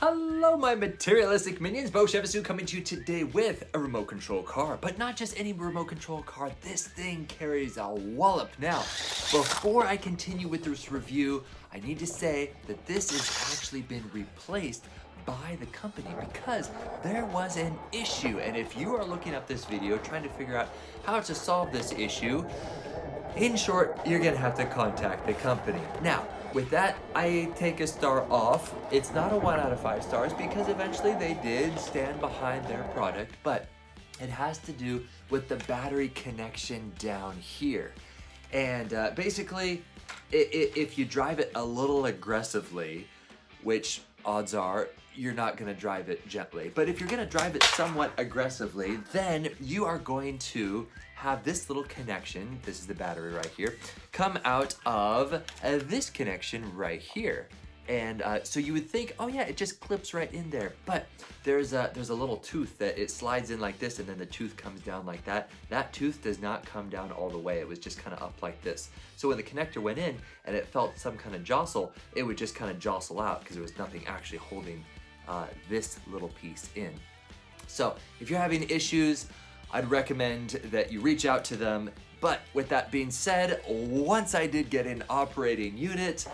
Hello my materialistic minions, Beau coming to you today with a remote control car, but not just any remote control car, this thing carries a wallop. Now, before I continue with this review, I need to say that this has actually been replaced by the company because there was an issue, and if you are looking up this video trying to figure out how to solve this issue, in short, you're gonna have to contact the company. Now, with that, I take a star off. It's not a 1 out of 5 stars because eventually they did stand behind their product, but it has to do with the battery connection down here. And basically, if you drive it a little aggressively, which odds are you're not gonna drive it gently, but if you're gonna drive it somewhat aggressively, then you are going to have this little connection, this is the battery right here, come out of this connection right here. And so you would think, oh yeah, it just clips right in there, but there's a little tooth that it slides in like this and then the tooth comes down like that. That tooth does not come down all the way, it was just kind of up like this. So when the connector went in and it felt some kind of jostle, it would just kind of jostle out because there was nothing actually holding this little piece in. So if you're having issues, I'd recommend that you reach out to them. But with that being said, once I did get an operating unit,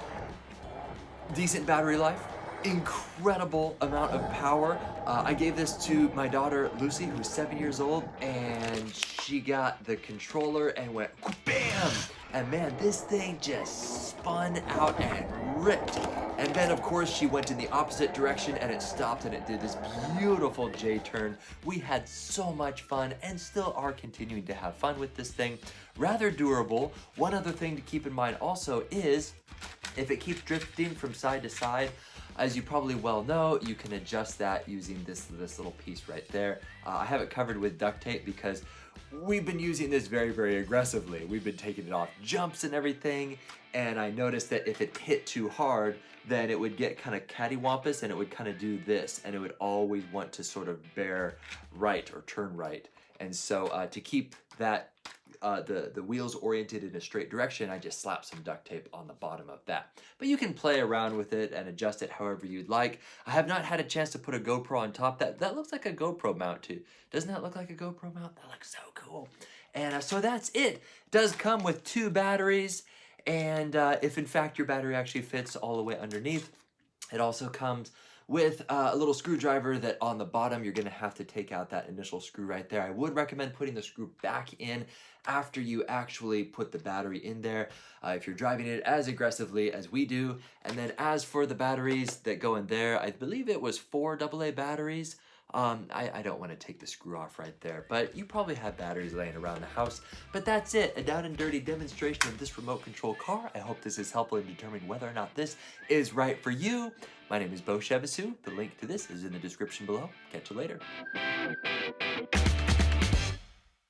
decent battery life, incredible amount of power. I gave this to my daughter Lucy, who's 7 years old, and she got the controller and went bam! And man, this thing just spun out and ripped. And then of course she went in the opposite direction and it stopped and it did this beautiful J-turn. We had so much fun and still are continuing to have fun with this thing. Rather durable. One other thing to keep in mind also is if it keeps drifting from side to side, as you probably well know, you can adjust that using this little piece right there. I have it covered with duct tape because we've been using this very, very aggressively. We've been taking it off jumps and everything, and I noticed that if it hit too hard, then it would get kind of cattywampus and it would kind of do this, and it would always want to sort of bear right or turn right. And so to keep that the wheels oriented in a straight direction, I just slap some duct tape on the bottom of that. But you can play around with it and adjust it however you'd like. I have not had a chance to put a GoPro on top. That looks like a GoPro mount too. Doesn't that look like a GoPro mount? That looks so cool. And so that's it. It does come with 2 batteries, and if in fact your battery actually fits all the way underneath, it also comes with a little screwdriver that on the bottom you're gonna have to take out that initial screw right there. I would recommend putting the screw back in after you actually put the battery in there if you're driving it as aggressively as we do. And then as for the batteries that go in there, I believe it was 4 AA batteries. I don't want to take the screw off right there, but you probably have batteries laying around the house. But that's it, a down and dirty demonstration of this remote control car. I hope this is helpful in determining whether or not this is right for you. My name is Beau. The link to this is in the description below. Catch you later.